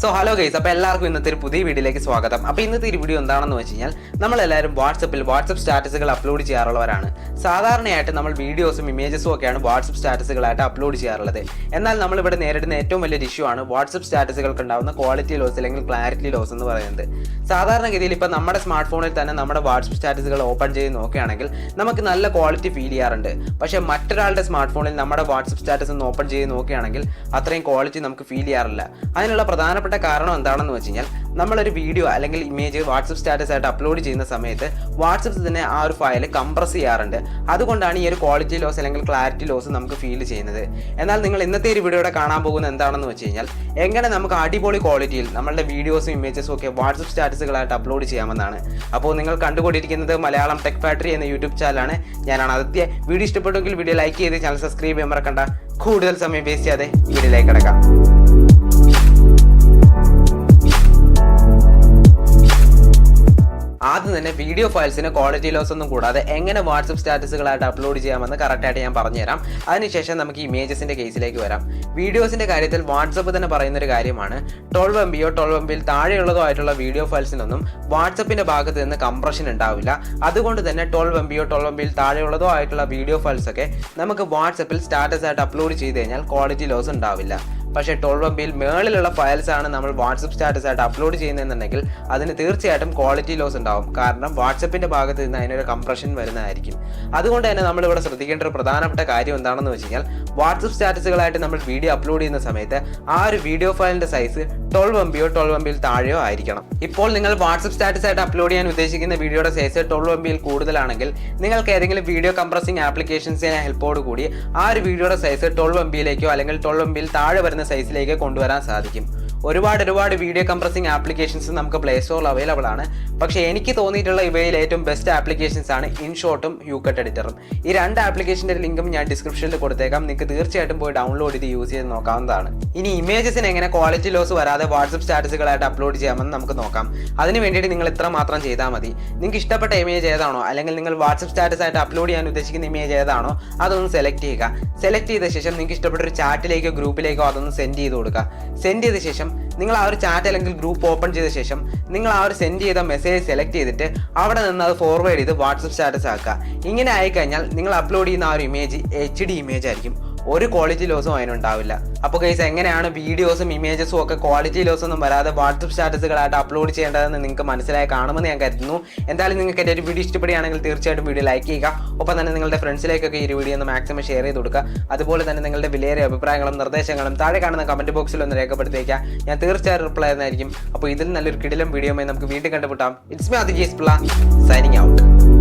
So hello guys, അപ്പോൾ എല്ലാവർക്കും ഇന്നത്തെ ഒരു പുതിയ വീഡിയോയിലേക്ക് സ്വാഗതം. അപ്പോൾ ഇന്നത്തെ ഈ വീഡിയോ എന്താണെന്ന് വെച്ച് കഴിഞ്ഞാൽ നമ്മളെല്ലാവരും വാട്സപ്പ് സ്റ്റാറ്റസുകൾ അപ്ലോഡ് ചെയ്യാറുള്ളവരാണ്. സാധാരണയായിട്ട് നമ്മൾ വീഡിയോസും ഇമേജസും ഒക്കെയാണ് വാട്സപ്പ് സ്റ്റാറ്റസുകളായിട്ട് അപ്ലോഡ് ചെയ്യാറുള്ളത്. എന്നാൽ നമ്മളിവിടെ നേരിടുന്ന ഏറ്റവും വലിയൊരു ഇഷ്യൂ ആണ് വാട്സപ്പ് സ്റ്റാറ്റസുകൾക്ക് ഉണ്ടാകുന്ന ക്വാളിറ്റി ലോസ് അല്ലെങ്കിൽ ക്ലാരിറ്റി ലോസ് എന്ന് പറയുന്നത്. സാധാരണഗതിയിൽ ഇപ്പോൾ നമ്മുടെ സ്മാർട്ട് ഫോണിൽ തന്നെ നമ്മുടെ വാട്സപ്പ് സ്റ്റാറ്റസുകൾ ഓപ്പൺ ചെയ്ത് നോക്കുകയാണെങ്കിൽ നമുക്ക് നല്ല ക്വാളിറ്റി ഫീൽ ചെയ്യാറുണ്ട്. പക്ഷേ മറ്റൊരാളുടെ സ്മാർട്ട് ഫോണിൽ നമ്മുടെ വാട്സപ്പ് സ്റ്റാറ്റസ് ഒന്ന് ഓപ്പൺ ചെയ്ത് നോക്കുകയാണെങ്കിൽ അത്രയും ക്വാളിറ്റി നമുക്ക് ഫീൽ ചെയ്യാറില്ല. അതിനുള്ള പ്രധാനപ്പെട്ട കാരണം എന്താണെന്ന് വെച്ച് കഴിഞ്ഞാൽ നമ്മളൊരു വീഡിയോ അല്ലെങ്കിൽ ഇമേജ് വാട്സപ്പ് സ്റ്റാറ്റസ് ആയിട്ട് അപ്ലോഡ് ചെയ്യുന്ന സമയത്ത് വാട്സപ്പ് തന്നെ ആ ഒരു ഫയൽ കംപ്രസ് ചെയ്യാറുണ്ട്. അതുകൊണ്ടാണ് ഈ ഒരു ക്വാളിറ്റി ലോസ് അല്ലെങ്കിൽ ക്ലാരിറ്റി ലോസ് നമുക്ക് ഫീൽ ചെയ്യുന്നത്. എന്നാൽ നിങ്ങൾ ഇന്നത്തെ ഒരു വീഡിയോയുടെ കാണാൻ പോകുന്നത് എന്താണെന്ന് വെച്ച് കഴിഞ്ഞാൽ എങ്ങനെ നമുക്ക് അടിപൊളി ക്വാളിറ്റിയിൽ നമ്മളുടെ വീഡിയോസും ഇമേജസും ഒക്കെ വാട്സപ്പ് സ്റ്റാറ്റസുകളായിട്ട് അപ്ലോഡ് ചെയ്യാമെന്നാണ്. അപ്പോൾ നിങ്ങൾ കണ്ടുകൊണ്ടിരിക്കുന്നത് മലയാളം ടെക് ഫാക്ടറി എന്ന യൂട്യൂബ് ചാനലാണ്. ഞാനാണ് ആദിത്യ. വീഡിയോ ഇഷ്ടപ്പെട്ടെങ്കിൽ വീഡിയോ ലൈക്ക് ചെയ്ത് ചാനൽ സബ്സ്ക്രൈബ് ചെയ്യാൻ മറക്കണ്ട. കൂടുതൽ സമയം വേസ്റ്റ് ചെയ്യാതെ വീഡിയോയിലേക്ക് കിടക്കാം. ആദ്യം തന്നെ വീഡിയോ ഫയൽസിന് ക്വാളിറ്റി ലോസ് ഒന്നും കൂടാതെ എങ്ങനെ വാട്സപ്പ് സ്റ്റാറ്റസുകളായിട്ട് അപ്ലോഡ് ചെയ്യാമെന്ന് കറക്റ്റായിട്ട് ഞാൻ പറഞ്ഞുതരാം. അതിനുശേഷം നമുക്ക് ഇമേജസിൻ്റെ കേസിലേക്ക് വരാം. വീഡിയോസിൻ്റെ കാര്യത്തിൽ വാട്സപ്പ് തന്നെ പറയുന്നൊരു കാര്യമാണ് 12 MB 12 MB താഴെയുള്ളതോ ആയിട്ടുള്ള വീഡിയോ ഫയൽസിനൊന്നും വാട്സപ്പിൻ്റെ ഭാഗത്ത് നിന്ന് കംപ്രഷൻ ഉണ്ടാവില്ല. അതുകൊണ്ട് തന്നെ 12 MB 12 MB താഴെയുള്ളതോ ആയിട്ടുള്ള വീഡിയോ ഫയൽസൊക്കെ നമുക്ക് വാട്സപ്പിൽ സ്റ്റാറ്റസ് ആയിട്ട് അപ്ലോഡ് ചെയ്ത് കഴിഞ്ഞാൽ ക്വാളിറ്റി ലോസ് ഉണ്ടാവില്ല. പക്ഷേ 12 MB മേളിലുള്ള ഫയൽസാണ് നമ്മൾ വാട്സപ്പ് സ്റ്റാറ്റസ് ആയിട്ട് അപ്ലോഡ് ചെയ്യുന്നതെന്നുണ്ടെങ്കിൽ അതിന് തീർച്ചയായിട്ടും ക്വാളിറ്റി ലോസ് ഉണ്ടാവും. കാരണം വാട്സപ്പിൻ്റെ ഭാഗത്ത് നിന്ന് അതിനൊരു കംപ്രഷൻ വരുന്നതായിരിക്കും. അതുകൊണ്ട് തന്നെ നമ്മളിവിടെ ശ്രദ്ധിക്കേണ്ട ഒരു പ്രധാനപ്പെട്ട കാര്യം എന്താണെന്ന് വെച്ച് കഴിഞ്ഞാൽ വാട്സപ്പ് സ്റ്റാറ്റസുകളായിട്ട് നമ്മൾ വീഡിയോ അപ്ലോഡ് ചെയ്യുന്ന സമയത്ത് ആ ഒരു വീഡിയോ ഫയലിൻ്റെ സൈസ് 12 MB 12 MB താഴെയോ ആയിരിക്കണം. ഇപ്പോൾ നിങ്ങൾ വാട്സപ്പ് സ്റ്റാറ്റസ് ആയിട്ട് അപ്ലോഡ് ചെയ്യാൻ ഉദ്ദേശിക്കുന്ന വീഡിയോയുടെ സൈസ് 12 MB കൂടുതലാണെങ്കിൽ നിങ്ങൾക്ക് ഏതെങ്കിലും വീഡിയോ കംപ്രസിംഗ് ആപ്ലിക്കേഷൻസിനെ ഹെൽപ്പോട് കൂടി ആ ഒരു വീഡിയോയുടെ സൈസ് 12 MB അല്ലെങ്കിൽ 12 MB താഴെ വരുന്ന സൈസിലേക്ക് കൊണ്ടുവരാൻ സാധിക്കും. ഒരുപാട് വീഡിയോ കംപ്രസിംഗ് ആപ്ലിക്കേഷൻസ് നമുക്ക് പ്ലേ സ്റ്റോറിൽ അവൈലബിൾ ആണ്. പക്ഷേ എനിക്ക് തോന്നിയിട്ടുള്ള ഇവയിൽ ഏറ്റവും ബെസ്റ്റ് ആപ്ലിക്കേഷൻസ് ആണ് ഇൻഷോട്ടും യൂക്കട്ട് എഡിറ്ററും. ഈ രണ്ട് ആപ്ലിക്കേഷൻ്റെ ലിങ്കും ഞാൻ ഡിസ്ക്രിപ്ഷനിൽ കൊടുത്തേക്കാം. നിങ്ങൾക്ക് തീർച്ചയായിട്ടും പോയി ഡൗൺലോഡ് ചെയ്ത് യൂസ് ചെയ്ത് നോക്കാവുന്നതാണ്. ഇനി ഇമേജസിന് എങ്ങനെ ക്വാളിറ്റി ലോസ് വരാതെ വാട്സപ്പ് സ്റ്റാറ്റസുകളായിട്ട് അപ്ലോഡ് ചെയ്യാമെന്ന് നമുക്ക് നോക്കാം. അതിന് വേണ്ടിയിട്ട് നിങ്ങൾ ഇത്ര മാത്രം ചെയ്താൽ മതി. നിങ്ങൾക്ക് ഇഷ്ടപ്പെട്ട ഇമേജ് ഏതാണോ അല്ലെങ്കിൽ നിങ്ങൾ വാട്സപ്പ് സ്റ്റാറ്റസ് ആയിട്ട് അപ്ലോഡ് ചെയ്യാൻ ഉദ്ദേശിക്കുന്ന ഇമേജ് ഏതാണോ അതൊന്ന് സെലക്ട് ചെയ്യുക. സെലക്ട് ചെയ്ത ശേഷം നിങ്ങൾക്ക് ഇഷ്ടപ്പെട്ട ഒരു ചാറ്റിലേക്കോ ഗ്രൂപ്പിലേക്കോ അതൊന്ന് സെൻഡ് ചെയ്ത് കൊടുക്കുക. സെൻഡ് ചെയ്ത ശേഷം നിങ്ങൾ ആ ഒരു ചാറ്റ് അല്ലെങ്കിൽ ഗ്രൂപ്പ് ഓപ്പൺ ചെയ്ത ശേഷം നിങ്ങൾ ആ ഒരു സെൻഡ് ചെയ്ത മെസ്സേജ് സെലക്ട് ചെയ്തിട്ട് അവിടെ നിന്ന് അത് ഫോർവേഡ് ചെയ്ത് വാട്സപ്പ് സ്റ്റാറ്റസ് ആക്കുക. ഇങ്ങനെ ആയിക്കഴിഞ്ഞാൽ നിങ്ങൾ അപ്ലോഡ് ചെയ്യുന്ന ആ ഒരു ഇമേജ് HD ഇമേജ് ആയിരിക്കും. ഒരു ക്വാളിറ്റി ലോസും അതിനുണ്ടാവില്ല. അപ്പോൾ ഗൈസ്, എങ്ങനെയാണ് വീഡിയോസും ഇമേജസും ഒക്കെ ക്വാളിറ്റി ലോസ് ഒന്നും വരാതെ വാട്സപ്പ് സ്റ്റാറ്റസുകളായിട്ട് അപ്ലോഡ് ചെയ്യേണ്ടതെന്ന് നിങ്ങൾക്ക് മനസ്സിലായി കാണുമെന്ന് ഞാൻ കരുതുന്നു. എന്തായാലും നിങ്ങൾക്ക് എൻ്റെ ഒരു വീഡിയോ ഇഷ്ടപ്പെടുകയാണെങ്കിൽ തീർച്ചയായിട്ടും വീഡിയോ ലൈക്ക് ചെയ്യുക. ഒപ്പം തന്നെ നിങ്ങളുടെ ഫ്രണ്ട്സിലേക്കൊക്കെ ഈ വീഡിയോ ഒന്ന് മാക്സിമം ഷെയർ ചെയ്ത് കൊടുക്കുക. അതുപോലെ തന്നെ നിങ്ങളുടെ വിലയേറിയ അഭിപ്രായങ്ങളും നിർദ്ദേശങ്ങളും താഴെ കാണുന്ന കമൻറ്റ് ബോക്സിൽ ഒന്ന് രേഖപ്പെടുത്തിയേക്കുക. ഞാൻ തീർച്ചയായും റിപ്ലൈ ചെയ്യുന്നതായിരിക്കും. അപ്പോൾ ഇതിൽ നല്ലൊരു കിടിലം വീഡിയോയുമായി നമുക്ക് വീണ്ടും കണ്ടുമുട്ടാം. It's me Aditya, signing out.